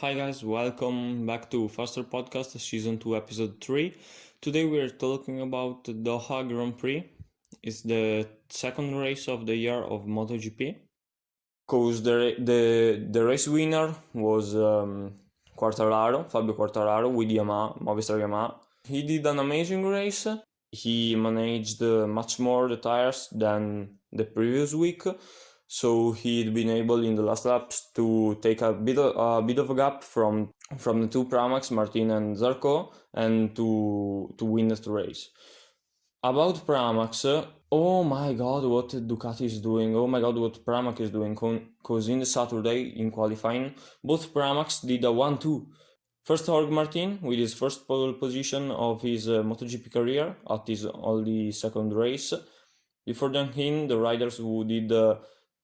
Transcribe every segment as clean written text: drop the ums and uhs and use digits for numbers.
Hi guys, welcome back to Faster Podcast Season 2 Episode 3. Today we are talking about the Doha Grand Prix. It's the second race of the year of MotoGP. Cause the race winner was Fabio Quartararo with Yamaha, Movistar Yamaha. He did an amazing race. He managed much more the tires than the previous week. So he'd been able in the last laps to take a bit of a gap from the two Pramacs, Martin and Zarco, and to win the race. About Pramacs, oh my god, what Ducati is doing! Oh my god, what Pramac is doing! Cause in the Saturday in qualifying, both Pramacs did a 1-2. First, Jorge Martin with his first pole position of his MotoGP career at his only second race. Before him, the riders who did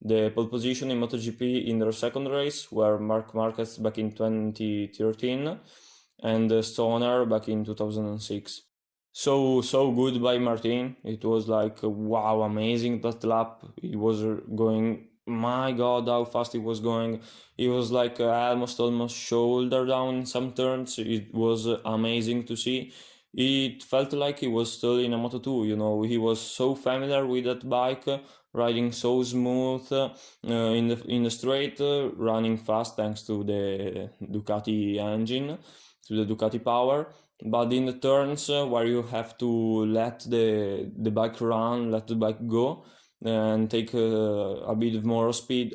the pole position in MotoGP in their second race were Marc Marquez back in 2013 and Stoner back in 2006. So good by Martin. It was like wow, amazing that lap. It was going. My God, how fast it was going! It was like almost shoulder down in some turns. It was amazing to see. It felt like he was still in a Moto2. You know, he was so familiar with that bike, riding so smooth in the straight, running fast thanks to the Ducati engine, to the Ducati power. But in the turns where you have to let the bike run, let the bike go, and take a bit more speed,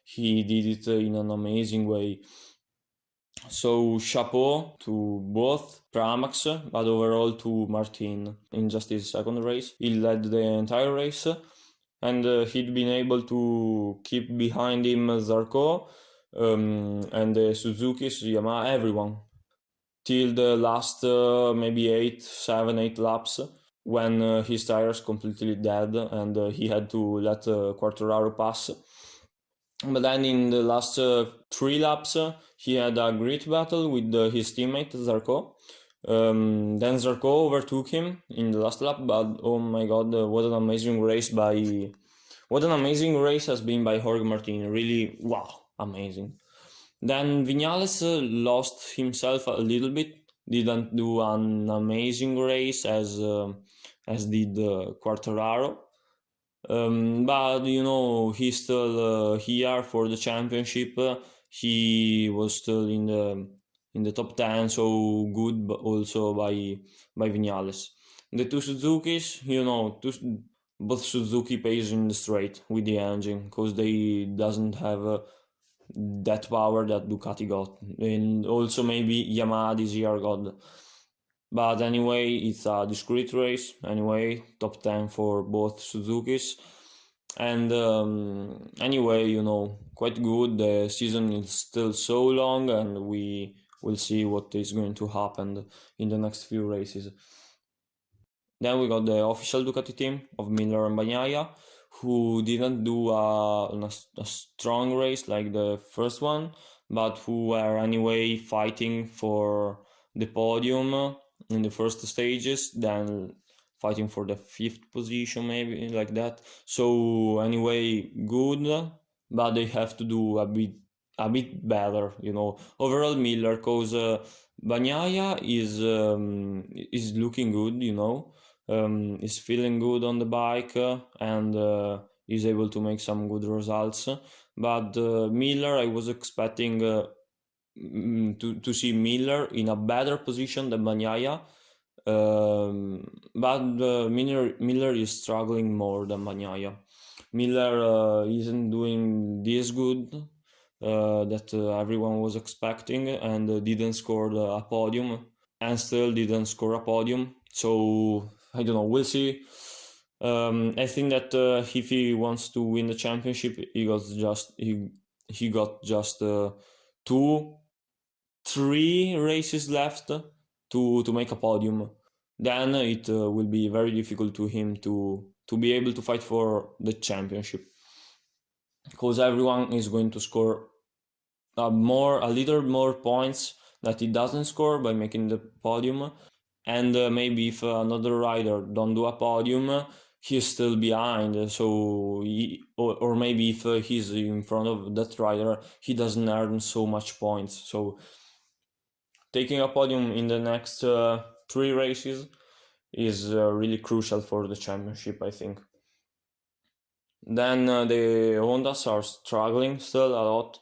he did it in an amazing way. So chapeau to both Pramacs, but overall to Martin in just his second race. He led the entire race, and he'd been able to keep behind him Zarco and the Suzuki's, Yamaha, everyone till the last maybe 8 laps when his tires completely dead and he had to let Quartararo pass. But then in the last 3 laps he had a great battle with his teammate Zarco. Then Zarco overtook him in the last lap, but oh my god, what an amazing race has been by Jorge Martin. Really, wow, amazing. Then Viñales lost himself a little bit, didn't do an amazing race as did Quartararo. But you know, he's still here for the championship. He was still in the top 10, so good also by Viñales. The two Suzukis, you know, both Suzuki pays in the straight with the engine because they doesn't have that power that Ducati got, and also maybe Yamaha this year got. But anyway, it's a discrete race. Anyway, top 10 for both Suzukis. And anyway, you know, quite good. The season is still so long, and we will see what is going to happen in the next few races. Then we got the official Ducati team of Miller and Bagnaia, who didn't do a strong race like the first one, but who were anyway fighting for the podium in the first stages, then fighting for the 5th position, maybe like that. So anyway, good, but they have to do a bit better, you know. Overall, Miller, cause Bagnaia is looking good, you know. Is feeling good on the bike and is able to make some good results. But Miller, I was expecting to see Miller in a better position than Bagnaia. But Miller is struggling more than Bagnaia. Miller isn't doing this good that everyone was expecting, and didn't score a podium, and still didn't score a podium. So I don't know. We'll see. I think that if he wants to win the championship, he got just 2-3 races left to make a podium. Then it will be very difficult to him to be able to fight for the championship, because everyone is going to score a little more points that he doesn't score by making the podium. And maybe if another rider don't do a podium, he's still behind. So or maybe if he's in front of that rider, he doesn't earn so much points. So taking a podium in the next 3 races is really crucial for the championship, I think. Then the Hondas are struggling still a lot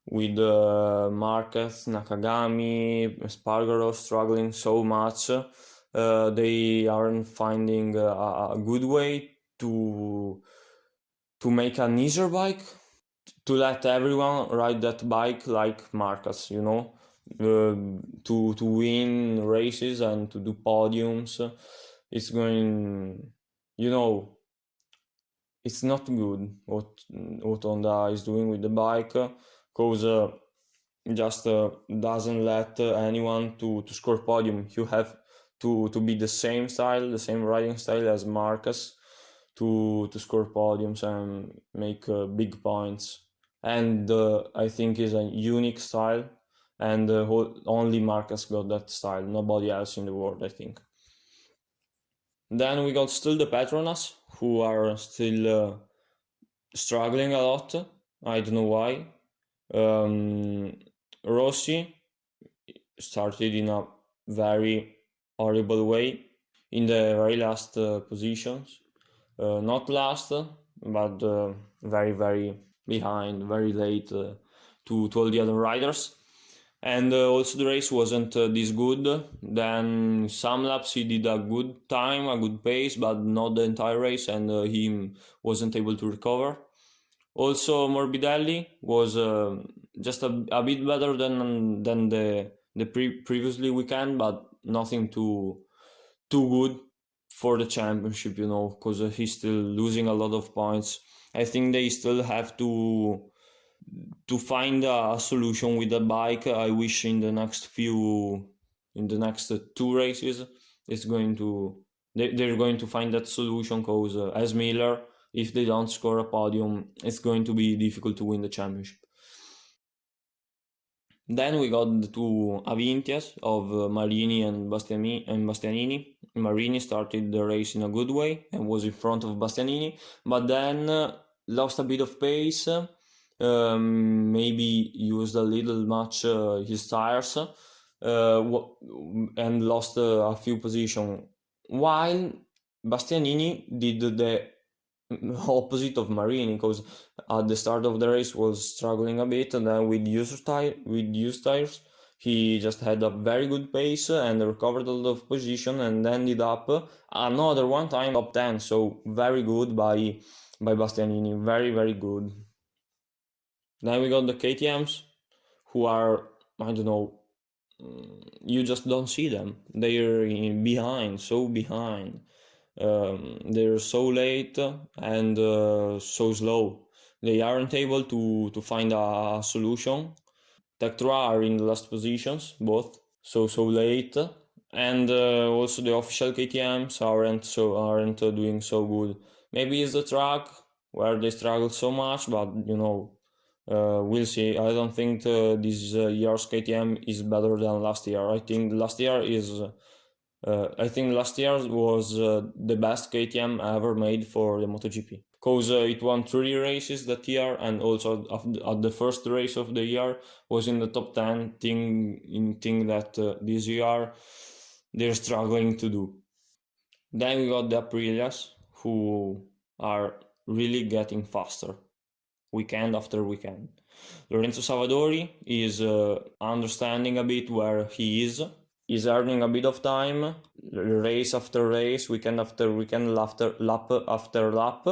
with Marquez, Nakagami, Spargaro struggling so much. They aren't finding a good way to make an easier bike, to let everyone ride that bike like Marcus, to win races and to do podiums. It's going, you know, it's not good what Honda is doing with the bike, because just doesn't let anyone to score podium. You have to be the same style, the same riding style as Marcus to score podiums and make big points. And I think is a unique style, and only Marcus got that style. Nobody else in the world, I think. Then we got still the Petronas, who are still struggling a lot. I don't know why. Rossi started in a very horrible way in the very last positions. Not last, but very, very behind, very late to all the other riders. And also the race wasn't this good. Then some laps he did a good time, a good pace, but not the entire race, and he wasn't able to recover. Also, Morbidelli was just a bit better than the previously weekend, but nothing too good for the championship, because he's still losing a lot of points. I think they still have to find a solution with the bike. I wish in the next 2 races, they're going to find that solution, because as Miller, if they don't score a podium, it's going to be difficult to win the championship. Then we got the two Avintias of Marini and Bastianini. Marini started the race in a good way and was in front of Bastianini, but then lost a bit of pace, maybe used a little much his tires, and lost a few positions, while Bastianini did the opposite of Marini, because at the start of the race was struggling a bit, and then with used tires he just had a very good pace and recovered a lot of position and ended up another one time top 10. So very good by Bastianini, very, very good. Then we got the KTMs, who are, I don't know, you just don't see them. They're behind, so behind. They're so late and so slow. They aren't able to find a solution. Tectra are in the last positions, both so late, and also the official KTMs aren't doing so good. Maybe it's the track where they struggle so much, but we'll see. I don't think this year's KTM is better than last year. I think last year was the best KTM ever made for the MotoGP, because it won 3 races that year, and also at the first race of the year was in the top 10. Thing that this year they're struggling to do. Then we got the Aprilias, who are really getting faster weekend after weekend. Lorenzo Savadori is understanding a bit where he is. He's earning a bit of time, race after race, weekend after weekend, lap after lap.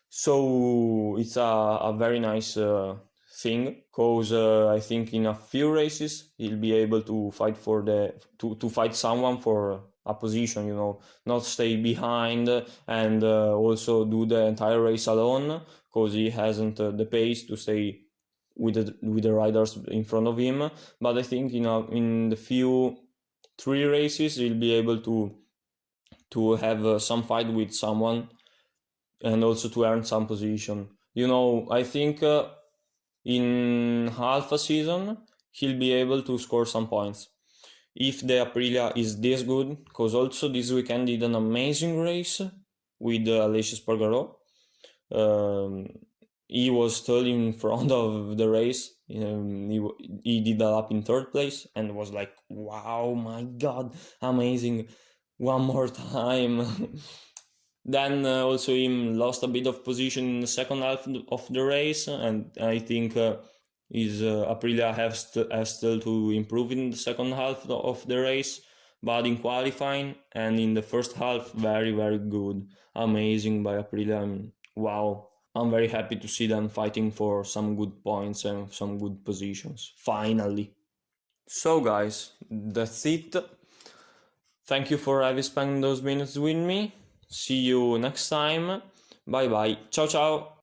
So it's a very nice thing, because I think in a few races he'll be able to fight to fight someone for a position, not stay behind and also do the entire race alone, because he hasn't the pace to stay with the riders in front of him. But I think in the few 3 races he'll be able to have some fight with someone and also to earn some position. I think in half a season he'll be able to score some points if the Aprilia is this good, because also this weekend did an amazing race with Aleix Espargaró. He was still in front of the race. He did a lap in third place and was like, wow, my God, amazing. One more time. Then also him lost a bit of position in the second half of the race, and I think Aprilia has still to improve in the second half of the race. But in qualifying and in the first half, very, very good. Amazing by Aprilia. Wow. I'm very happy to see them fighting for some good points and some good positions. Finally. So guys, that's it. Thank you for having spent those minutes with me. See you next time. Bye bye. Ciao ciao.